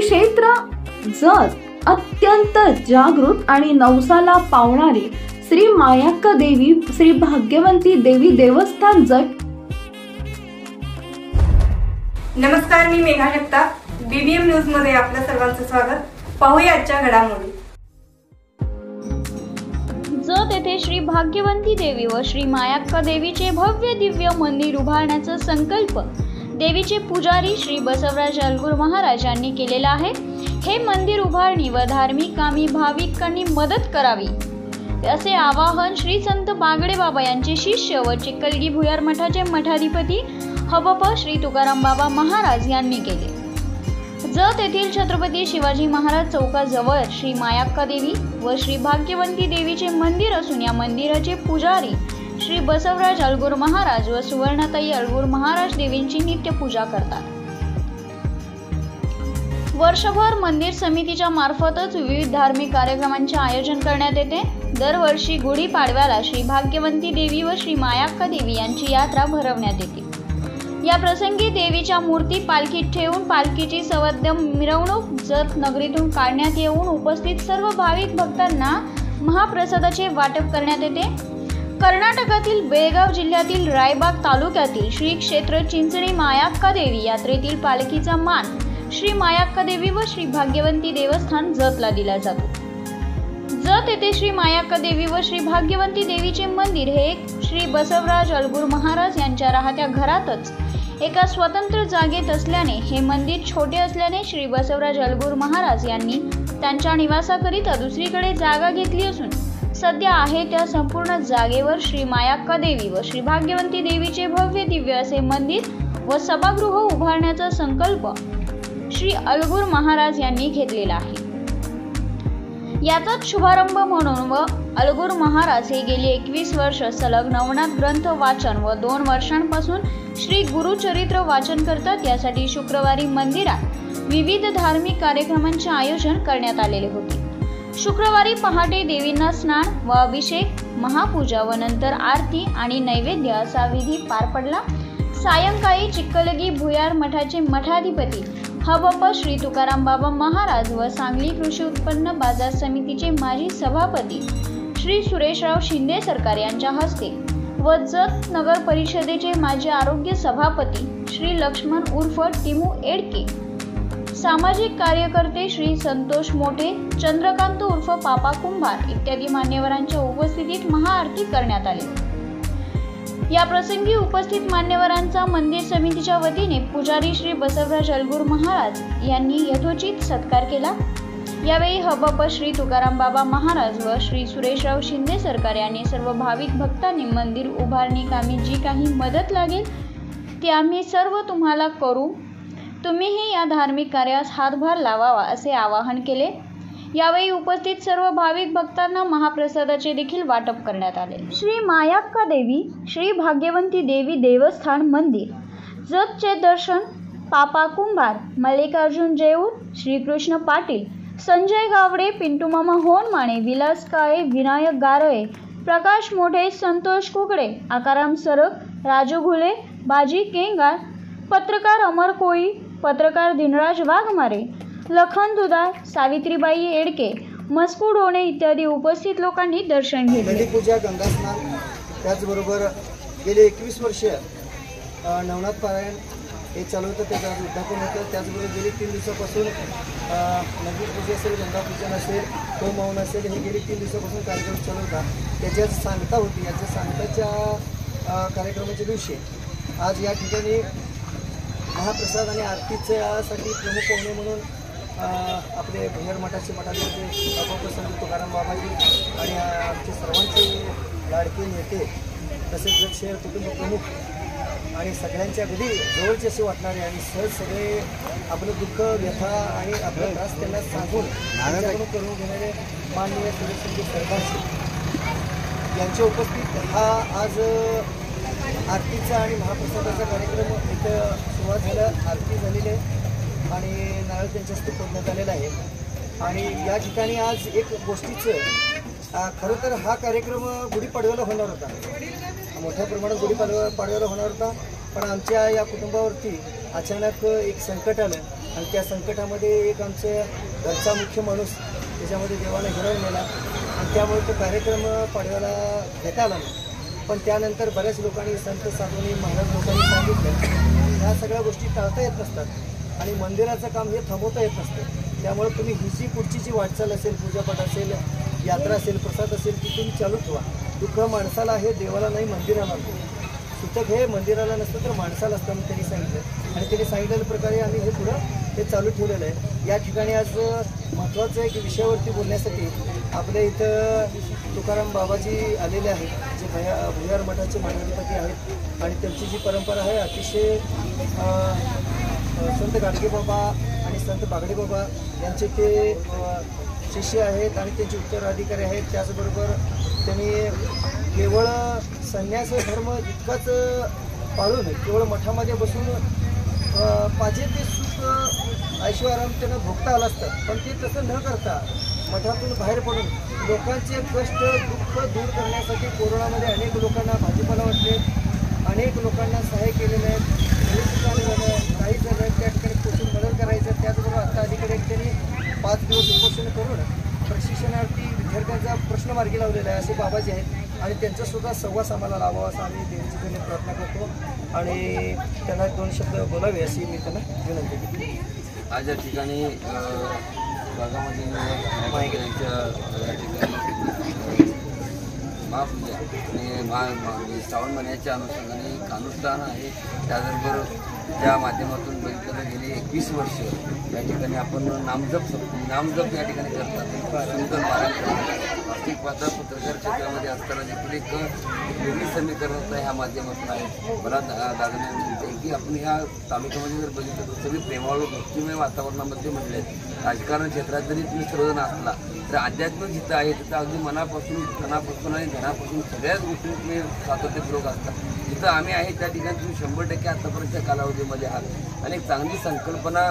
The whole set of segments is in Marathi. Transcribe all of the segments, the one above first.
श्री क्षेत्र जत अत्यंत जागृत आणि नवसाला पावणारी श्री मायाक्का देवी श्री भाग्यवंती देवी देवस्थान जत। नमस्कार, मी मेघा जगताप, बीबीएम न्यूज मध्ये आपल्या सर्वांचं स्वागत। पाहूया आजच्या घडामोडी। जत येथे श्री भाग्यवंती देवी व श्री मायाक्का देवीचे भव्य दिव्य मंदिर उभारण्याचा संकल्प देवीचे पुजारी श्री बसवराज अलगूर महाराज यांनी केलेला आहे। हे मंदिर उभारणी व धार्मिक कामी भाविकांनी मदत करावी असे आवाहन श्री संत बागडे बाबा यांचे शिष्य व चिखलगी भुयार मठाचे मठाधिपती हबप श्री तुकाराम बाबा महाराज यांनी केले। जत येथील छत्रपती शिवाजी महाराज चौकाजवळ श्री मायाक्का देवी व श्री भाग्यवंती देवीचे मंदिर असून या मंदिराचे पुजारी श्री बसवराज अलगूर महाराज व सुवर्णताई अलगूर महाराज देवींची नित्य पूजा करतात। वर्षभर मंदिर समितीच्या मार्फतच विविध धार्मिक कार्यक्रमांचे आयोजन करण्यात येते। दरवर्षी गुढी पाडव्याला श्री भाग्यवंती देवी व श्री मायाक्का देवी यांची यात्रा भरवण्यात येते। या प्रसंगी देवीच्या मूर्ती पालखीत ठेवून पालखीची सवाद्य मिरवणूक जत नगरीतून काढण्यात येऊन उपस्थित सर्व भाविक भक्तांना महाप्रसादाचे वाटप करण्यात येते। कर्नाटकातील बेळगाव जिल्ह्यातील रायबाग तालुक्यातील श्री क्षेत्र चिंचणी मायाक्का देवी यात्रेतील पालखीचा मान श्री मायाक्का देवी व श्री भाग्यवंती देवस्थान जतला दिला जातो। जत येथे श्री मायाक्का देवी व श्री भाग्यवंती देवीचे मंदिर हे श्री बसवराज अलगूर महाराज यांच्या राहत्या घरातच एका स्वतंत्र जागेत असल्याने हे मंदिर छोटे असल्याने श्री बसवराज अलगूर महाराज यांनी त्यांच्या निवासाकरिता दुसरीकडे जागा घेतली असून सध्या आहे त्या संपूर्ण जागेवर श्री मायाक्का देवी व श्री भाग्यवंती देवीचे भव्य दिव्य असे मंदिर व सभागृह उभारण्याचा संकल्प श्री अलगूर महाराज यांनी घेतलेला आहे। याचाच शुभारंभ म्हणून व अलगूर महाराज हे गेली 21 वर्ष सलग नवनाथ ग्रंथ वाचन व 2 वर्षांपासून श्री गुरुचरित्र वाचन करतात। यासाठी शुक्रवारी मंदिरात विविध धार्मिक कार्यक्रमांचे आयोजन करण्यात आलेले होते। शुक्रवारी पहाटे देवींना स्नान व अभिषेक, महापूजा व नंतर आरती आणि नैवेद्य असा विधी पार पडला। सायंकाळी चिखलगी भुयार मठाचे मठाधिपती हबप श्री तुकाराम बाबा महाराज व सांगली कृषी उत्पन्न बाजार समितीचे माजी सभापती श्री सुरेशराव शिंदे सरकार यांच्या हस्ते व जत नगर परिषदेचे माजी आरोग्य सभापती श्री लक्ष्मण उर्फ टिमू एडके, सामाजिक कार्यकर्ते श्री संतोष मोठे, चंद्रकांत उर्फ पापा कुंभार इत्यादी मान्यवरांच्या उपस्थितीत महाआरती करण्यात आली। या प्रसंगी उपस्थित मान्यवरांचा मंदिर समितीच्या वतीने पुजारी श्री बसवराज अलगूर महाराज यांनी यथोचित सत्कार केला। यावेळी हबप श्री तुकाराम बाबा महाराज व श्री सुरेशराव शिंदे सरकार यांनी सर्व भाविक भक्तांनी मंदिर उभारणी कामी जी काही मदत लागेल ती आम्ही सर्व तुम्हाला करू, तुम्हीही या धार्मिक कार्यास हातभार लावावा असे आवाहन केले। यावेळी उपस्थित सर्व भाविक भक्तांना महाप्रसादाचे देखील वाटप करण्यात आले। श्री मायाक्का देवी श्री भाग्यवंती देवी देवस्थान मंदिर जतचे दर्शन पापा कुंभार, मल्लिकार्जुन जेऊर, श्रीकृष्ण पाटील, संजय गावडे, पिंटू मामा होनमाने, विलास काळे, विनायक गारळे, प्रकाश मोठे, संतोष कुकडे, आकाराम सरक, राजू घुले, बाजी केंगार, पत्रकार अमर कोळी, पत्रकार दिनराज वाघमारे, लखन दुधार, सावित्रीबाई एडके, मस्कू डोणे इत्यादी उपस्थित लोकांनी दर्शन घेतले। पूजा, गंगा स्नान, त्याचबरोबर गेले 21 वर्ष नवनाथ पारायण हे चालू होतं, त्याचं उद्यापन होतं। त्याचबरोबर गेली 3 दिवसापासून नदी पूजा असेल, गंगा पूजन असेल, होम हवन असेल, हे गेली 3 दिवसापासून कार्यक्रम चालू होता। त्याच्यात सांगता होती। याच्या सांगताच्या कार्यक्रमाच्या दिवशी आज या ठिकाणी महाप्रसाद आणि आरतीच्यासाठी प्रमुख पाहुणे म्हणून आपले भुयार मठाचे मठाधिपती हबप संत तुकाराम बाबाजी आणि आमचे सर्वांचे लाडके नेते तसेच जत शहर कुटुंब प्रमुख आणि सगळ्यांच्या अगदी जवळचे असे वाटणारे आणि सहज सगळे आपलं दुःख, व्यथा आणि आपला त्रास त्यांना सांगून करून घेणारे माननीय सुरेश सरकार यांच्या उपस्थित हा आज आरतीचा आणि महाप्रसादाचा कार्यक्रम इथं सुरुवात झाला। आरती झालेली आहे आणि नारळ त्यांच्या हस्ते फोडण्यात आलेला आहे। आणि या ठिकाणी आज एक गोष्टीचं खरं तर हा कार्यक्रम गुढीपाडव्याला होणार होता, मोठ्या प्रमाणात गुढीपाडव्याला होणार होता, पण आमच्या या कुटुंबावरती अचानक एक संकट आलं आणि त्या संकटामध्ये एक आमच्या घरचा मुख्य माणूस त्याच्यामध्ये देवाला हिरावून नेला आणि त्यामुळे तो कार्यक्रम पाडव्याला घेता आला नाही. पण त्यानंतर बऱ्याच लोकांनी, संत साधूंनी, महाराज लोकांनी सांगितलं ह्या सगळ्या गोष्टी टाळता येत नसतात आणि मंदिराचं काम हे थांबवता येत नसतं. त्यामुळे तुम्ही ही जी पुढची जी वाटचाल असेल, पूजापाठ असेल, यात्रा असेल, प्रसाद असेल, ती तुम्ही चालू ठेवा. दुःख माणसाला आहे, देवाला नाही, मंदिराला नाही. सुतक हे मंदिराला नसतं तर माणसाला असतं म्हणून त्यांनी सांगितलं आणि त्यांनी सांगितलेल्या प्रकारे आम्ही हे पुढं हे चालू ठेवलेलं आहे. या ठिकाणी आज महत्त्वाचं एक विषयावरती बोलण्यासाठी आपल्या इथं तुकाराम बाबाजी आलेले आहेत, जे भुयार मठाचे मानवाधिपती आहेत आणि त्यांची जी परंपरा आहे अतिशय संत गाडगे बाबा आणि संत बागडे बाबा यांचे ते शिष्य आहेत आणि त्यांचे उत्तराधिकारी आहेत. त्याचबरोबर त्यांनी केवळ संन्यास धर्म इतकाच पाळून केवळ मठामध्ये बसून पाहिजे ते सुख ऐश्वर्याराम त्यांना भोगता आलं असतं, पण ते तसं न करता मठातून बाहेर पडून लोकांचे कष्ट दुःख दूर करण्यासाठी कोरोनामध्ये अनेक लोकांना भाजीपाला वाटले, अनेक लोकांना सहाय्य केलेलं आहे. काही झालं त्या ठिकाणी पोचून मदत करायचं. त्याचबरोबर आता अलीकडे त्यांनी 5 दिवस उपोषण करून प्रशिक्षणार्थी विद्यार्थ्यांचा प्रश्न मार्गी लावलेला आहे असे बाबाजी आहेत आणि त्यांचासुद्धा सहवास आम्हाला लावावा असा आम्ही देवाची प्रार्थना करतो आणि त्यांना 2 शब्द बोलावे अशी मी त्यांना विनंती केली. आज या ठिकाणी भागामध्ये या ठिकाणी महापूजा आणि श्रावण महिन्याच्या अनुषंगाने एक अनुष्ठान आहे. त्याचबरोबर त्या माध्यमातून बघितलं तर गेली 21 वर्ष या ठिकाणी आपण नामजप या ठिकाणी करतात. सुंदर पारायण करतात. वास्तविक पाहता पत्रकार क्षेत्रामध्ये असताना देखील एक वेगळी समीकरण ह्या माध्यमातून आहे. मला दादाने म्हणते की आपण ह्या तालुक्यामध्ये जर बघितलं तर सगळी प्रेमाळू भक्तिमय वातावरणामध्ये म्हटले आहेत. राजकारण क्षेत्रात जरी तुम्ही सर्वजण असला तर अध्यात्म जिथं आहे तिथं अगदी मनापासून आणि धनापासून सगळ्याच गोष्टी तुम्ही सातत्यपूर्वक असतात. जिथं आम्ही आहे त्या ठिकाणी तुम्ही 100% आतापर्यंतच्या कालावधीमध्ये आहात आणि एक चांगली संकल्पना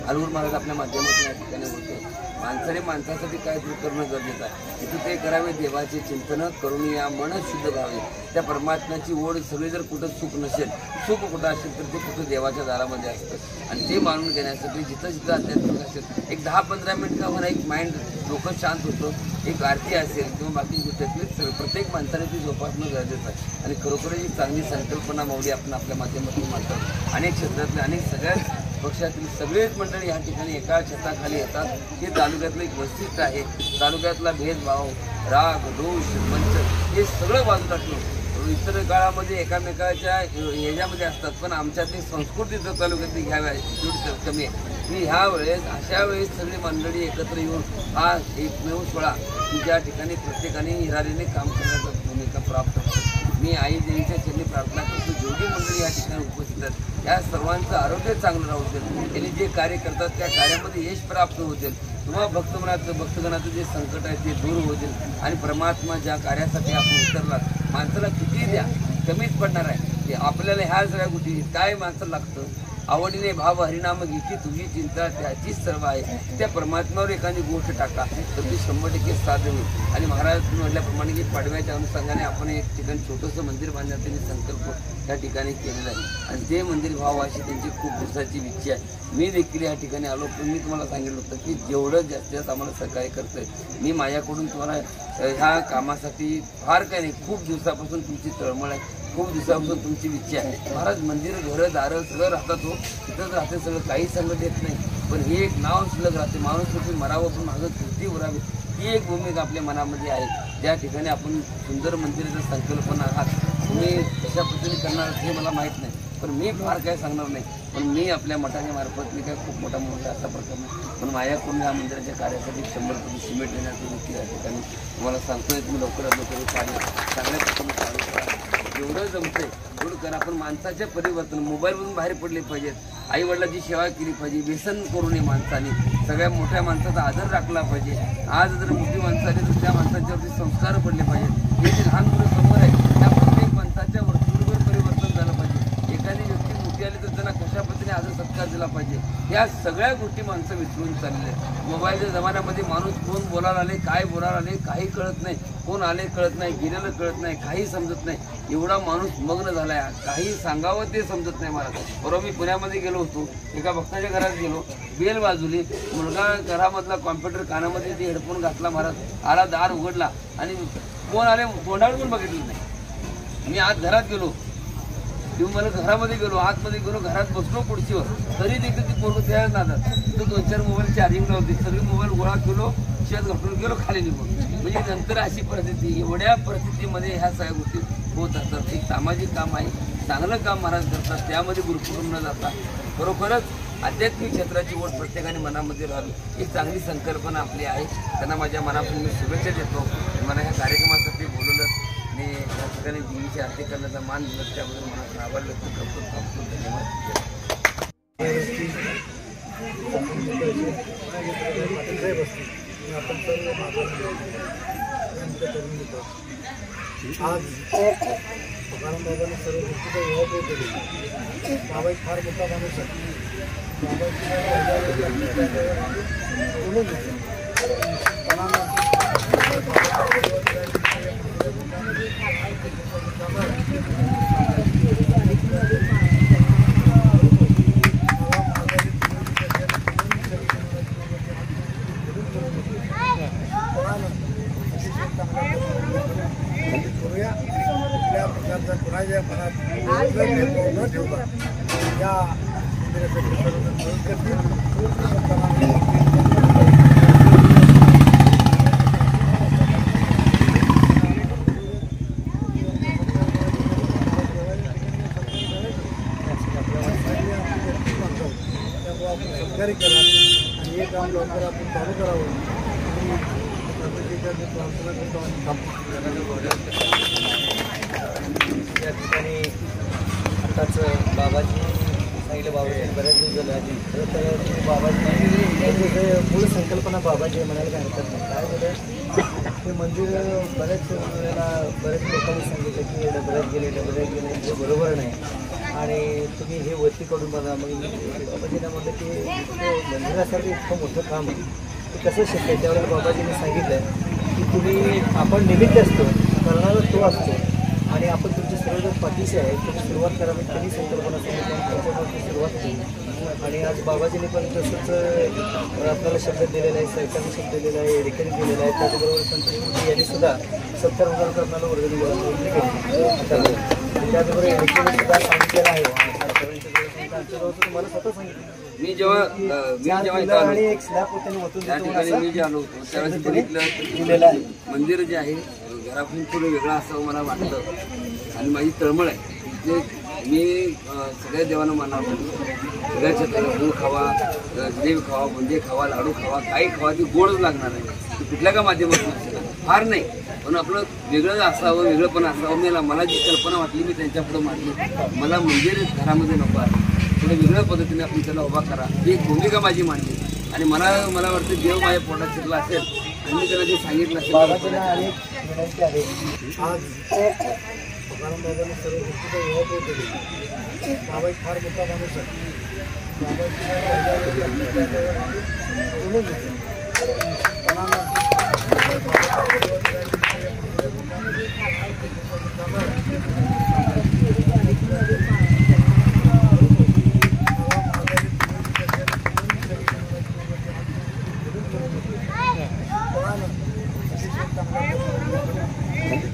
अलूर महाराज आपल्या माध्यमातून या ठिकाणी होते. माणसाने माणसासाठी काहीतरी करणं गरजेचं आहे. तिथं ते करावे, देवाचे चिंतन करून या मनच शुद्ध व्हावे. त्या परमात्म्याची ओढ सगळी जर कुठं सुख नसेल, सुख कुठं असेल तर ते कुठं देवाच्या दारामध्ये असतं आणि ते मानून घेण्यासाठी जिथं जिथं आध्यात्मिक असेल एक 10-15 मिनिट का म्हणा एक माइंड डोकं शांत होतं. एक आरती असेल किंवा बाकी गोष्टी प्रत्येक माणसाने ती जोपासणं गरजेचं आहे आणि खरोखर एक चांगली संकल्पना माऊली आपण आपल्या माध्यमातून मांडतात. अनेक क्षेत्रातले अनेक सगळ्याच पक्षातील सगळेच मंडळी या ठिकाणी एका छताखाली येतात. हे तालुक्यातलं एक वैशिष्ट्य आहे. तालुक्यातला भेदभाव, राग, दोष, मंच हे सगळं बाजूला ठेवून इतर काळामध्ये एकामेकाच्या ह्याच्यामध्ये असतात, पण आमच्यातली संस्कृती जर तालुक्यातली घ्याव्या तेवढी कमी आहे. मी ह्या वेळेस अशा वेळेस सगळी मंडळी एकत्र येऊन हा एकमेव सोहळा की ज्या ठिकाणी प्रत्येकाने हिरारीने काम करण्याचा भूमिका प्राप्त होतो. मी आई देवीच्या चरणी प्रार्थना करतो जेवढी मंडळी या ठिकाणी उपस्थित आहेत या सर्वांचं आरोग्य चांगलं राहू देईल. त्यांनी जे कार्य करतात त्या कार्यामध्ये यश प्राप्त होतील. किंवा भक्तगणाचं जे संकट आहे ते दूर होतील आणि परमात्मा ज्या कार्यासाठी आपण उतरलात माणसाला किती द्या कमीच पडणार आहे. की आपल्याला ह्या सगळ्या गोष्टी काय माणसाला लागतं आवडीने भाव हरिनाम घेतली तुझी चिंता त्याचीच सर्व आहे. त्या परमात्म्यावर एखादी गोष्ट टाका तर ती 100% साध्य होईल. आणि महाराज तुम्ही म्हटल्याप्रमाणे की पाडव्याच्या अनुषंगाने आपण एक ठिकाणी छोटंसं मंदिर बांधण्याचा त्यांनी संकल्प त्या ठिकाणी केलेला आहे आणि ते मंदिर व्हावं अशी त्यांची खूप दिवसाची इच्छा आहे. मी देखील या ठिकाणी आलो पण मी तुम्हाला सांगितलं होतं की जेवढं जास्तीत जास्त आम्हाला सहकार्य करतोय मी माझ्याकडून तुम्हाला ह्या कामासाठी फार काही नाही. खूप दिवसापासून तुमची तळमळ आहे, खूप दिवसापासून तुमची इच्छा आहे. महाराज मंदिर घरं दारं सगळं राहतात हो, तिथंच राहते सगळं, काही संकट येत नाही. पण हे एक नाव शिल्लक राहते. माणूस कुठे मरावं पण मागं कीर्ती उरावी ही एक भूमिका आपल्या मनामध्ये आहे. ज्या ठिकाणी आपण सुंदर मंदिराचा संकल्पना आहात तुम्ही कशा पद्धतीने करणार हे मला माहीत नाही, पण मी फार काय सांगणार नाही. पण मी आपल्या मठाच्या मार्फत मी काय खूप मोठा असा प्रकार नाही, पण माझ्याकडून या मंदिराच्या कार्यासाठी 100% सिमेंट देण्याचं देखील या ठिकाणी तुम्हाला सांगतोय. तुम्ही लवकरात लवकर कार्य चांगल्या प्रकारे चालू करा. जेवढं जमतंय तेवढं करा. आपण माणसाच्या परिवर्तन मोबाईलमधून बाहेर पडले पाहिजेत. आईवडिलांची सेवा केली पाहिजे. व्यसन करू नये माणसाने. सगळ्या मोठ्या माणसाचा आदर राखला पाहिजे. आज जर मोठी माणसं आली तर त्या माणसाच्यावरती संस्कार पडले पाहिजेत. हे जे लहान मुलं समोर आहे त्या प्रत्येक माणसाच्या वर्तुळीवर परिवर्तन झालं पाहिजे. एखादी व्यक्ती मोठी आली तर त्यांना कशा पद्धतीने आदर सत्कार दिला पाहिजे या सगळ्या गोष्टी माणसं विसरून चाललेले आहेत. मोबाईलच्या जमान्यामध्ये माणूस कोण बोलायला आले, काय बोलायला आले काही कळत नाही, कोण आले कळत नाही, गेलेलं कळत नाही, काही समजत नाही. एवढा माणूस मग्न झाला आहे, काही सांगावं ते समजत नाही मला. बरोबर मी पुण्यामध्ये गेलो होतो, एका भक्ताच्या घरात गेलो, बेल वाजवली, मुलगा घरामधला कॉम्प्युटर कानामध्ये ते हेडफोन घातला, महाराज आला, दार उघडला आणि कोण आले तोंडावर पण बघितलं नाही. मी आज घरात गेलो, तुम्ही मला घरामध्ये गेलो, आतमध्ये गेलो, घरात बसलो खुर्चीवर, तरी देखील ती पोरं त्या नादात तो 2-4 मोबाईल चार्जिंगला होते, सगळे मोबाईल गोळा केलो, शेत घालून गेलो खाली निघून. म्हणजे नंतर अशी परिस्थिती, एवढ्या परिस्थितीमध्ये ह्या सगळ्या गोष्टी होत असतात. एक सामाजिक काम आहे, चांगलं काम महाराज करतात, त्यामध्ये गुरुकुरून न जाता खरोखरच आध्यात्मिक क्षेत्राची ओढ प्रत्येकाने मनामध्ये राहावी, एक चांगली संकल्पना आपली आहे. त्यांना माझ्या मनापासून मी शुभेच्छा देतो. मला ह्या कार्यक्रमासाठी बोलवलं आणि या ठिकाणी देवीची आरती करण्याचा मान दिला, त्याबद्दल मला आभार व्यक्त करतो. धन्यवाद. आज तुकाराम बाबांनी सर्व गोष्टीचा व्यवहार केली. बाबा एक फार मोठा माणूस आहे. करूया कुठल्या प्रकारचा कुणाच्या मनात न ठेवता या मंदिरासाठी सर्वजण मिळून करतील. त्यामुळे आपण सहकार्य करा आणि हे काम लवकर आपण चालू करावं. या ठिकाणी आताच बाबाजी सांगितलं, बाबाजी बऱ्याच दिवस झाले आधी. खरं तर तुम्ही बाबाजी मूळ संकल्पना बाबाजी म्हणायला काय हरकत नाही. काय झालं, हे मंदिर बऱ्याच वेळेला बऱ्याच लोकांनी सांगितलं की डबऱ्यात गेले हे बरोबर नाही आणि तुम्ही हे वरती करून बघा. मग बाबाजीला म्हटलं की मंदिरासाठी इतकं मोठं काम आहे, ते कसं शक्य आहे. त्यावेळेला बाबाजींनी सांगितलं की तुम्ही आपण निमित्त असतो, करणारा तो असतो आणि आपण तुमचे सर्वजण पाठीशी आहे, तुम्ही सुरुवात करा. म्हणजे त्यांनी संकल्पना सांगितली आणि त्याच्यापासून सुरुवात केली आणि आज बाबाजींनी पण तसंच आपल्याला शब्द दिलेला आहे, सरकारने शब्द दिलेला आहे, एडेकरी दिलेला आहे. त्याचबरोबर संतोष यांनी सुद्धा 70,000 कर्नाला वर्गणी केली. त्याचबरोबर एडेकरी सुद्धा सांगितलेलं आहे. तुम्हाला स्वतः सांगितलं मी जेव्हा आणि एक स्लॅब त्या ठिकाणी मी जे आलो होतो त्यावेळेस बघितलं मंदिर जे आहे घरातून थोडं वेगळं असावं मला वाटतं आणि माझी तळमळ आहे. ते मी सगळ्या देवांना मानणार, सगळ्या क्षेत्राला गूळ खावा, जिलेबी खावा, बुंदी खावा, लाडू खावा, काही खावा, ती गोडच लागणार आहे. ती कुठल्या का माध्यमातून फार नाही, पण आपलं वेगळं असावं, वेगळं पण असावं. मला जी कल्पना वाटली मी त्यांच्यापुढं मांडली. मला मंदिर घरामध्ये नको आहे, थोडं वेगळ्या पद्धतीने आपण त्याला उभा करा, ही एक भूमिका माझी मांडली. आणि मला वाटतं देव माझ्या पोटात शिरला असेल आणि मी त्याला जे सांगितलं असेल. बाबाजीला अनेक विनंती आहे. आज तुकाराम बाबांनी सर्व गोष्टीचा व्यवहार केली. बाबा एक फार मोठा माणूस आहे.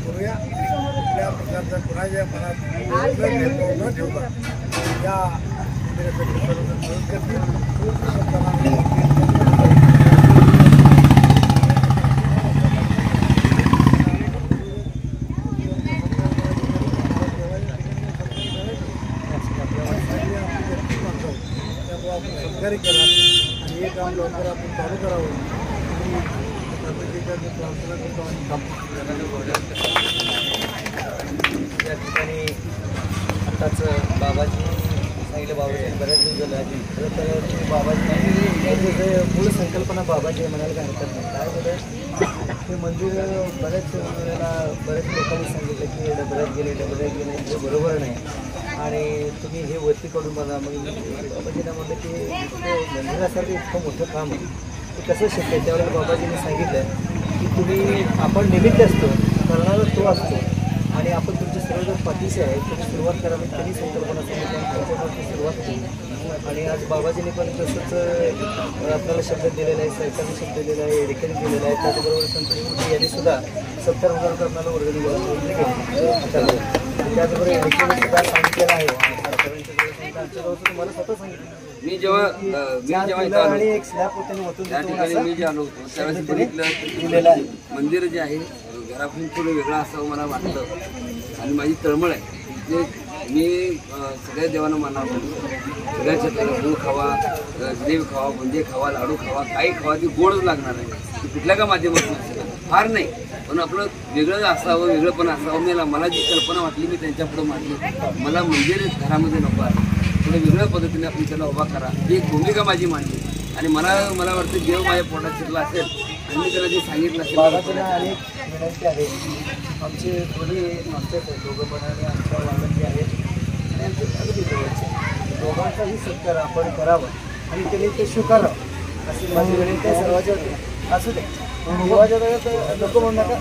करूया कुठल्या प्रकारचा कुणाच्या मनात न ठेवता या मंदिरासाठी सर्वजण मिळून करतील. त्यामुळे आपण सहकार्य करा आणि हे काम लवकर आपण चालू करावं. या ठिकाणी आताच बाबाजी सांगितलं, बाबाजी बऱ्याच दिवस झाले आधी. खरं तर तुम्ही बाबाजी मूळ संकल्पना बाबाजी म्हणायला काय हरकत नाही. काय झालं, हे मंदिर बऱ्याच वेळेला बऱ्याच लोकांनी सांगितलं की डबऱ्यात गेले हे बरोबर नाही आणि तुम्ही हे वरती करून बघा. मग बाबाजींना म्हटलं की मंदिरासारखं इतकं मोठं काम आहे ते कसं शक्य आहे. त्यावेळेला बाबाजींनी सांगितलं की तुम्ही आपण निमित्त असतो, करणारा तो असतो आणि आपण तुमचे सर्व जर पाठीशी आहे तुम्ही सुरुवात करा. म्हणजे त्यांनी संकल्पना सांगितली आणि त्यांच्यापासून सुरुवात केली आणि आज बाबाजींनी पण तसंच आपल्याला शब्द दिलेला आहे, सरकारने शब्द दिलेला आहे, एडिकन दिलेला आहे. त्याचबरोबर संतोष मोदी यांनी सुद्धा 70,000 रुपये आपल्याला वर्गणी केली. त्याचबरोबर एडिकन सुद्धा सांगितलेलं आहे. तुम्हाला स्वतः सांगितलं मी जेव्हा इथं आलो, आणि एक स्लॅब त्यांनी ओतून त्या ठिकाणी मी जे आलो होतो त्यावेळेस दिलेलं बघितलं आहे. मंदिर जे आहे घरापासून थोडं वेगळं असावं मला वाटलं आणि माझी तळमळ आहे ते मी सगळ्या देवांना मानणार सगळ्या क्षेत्राला गूळ खावा, जिलेबी खावा, बुंदी खावा, लाडू खावा, काही खावा, ती गोडच लागणार आहे. कुठल्या का माध्यमातून असेल फार नाही, पण आपलं वेगळं असावं, वेगळं पण असावं. मला जी कल्पना वाटली मी त्यांच्यापुढं मांडली. मला मंदिर घरामध्ये नको आहे, थोडं वेगळ्या पद्धतीने आपण त्याला उभा करा ही एक भूमिका माझी मांडली. आणि मला वाटतं देव माझ्या पोटात शिरला असेल आणि मी त्याला जे सांगितलं असेल. बाबाजींना अनेक विनंती आहे. आमचे दोन्ही मागचेच आहेत दोघं पण आणि आमच्या वागणती आहेत आणि आमचे अगदी जवळचे दोघांचाही सत्कार आपण करावं आणि त्यांनी ते स्वीकारावं अशी माझी विनंती आहे सर्वांच्या वतीने. असू दे देवाच्या वेळेत नको म्हणू नका.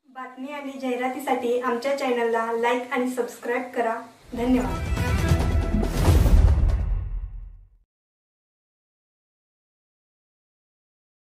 बातमी आणि जाहिरातीसाठी आमच्या चॅनलला लाईक आणि सबस्क्राईब करा. धन्यवाद.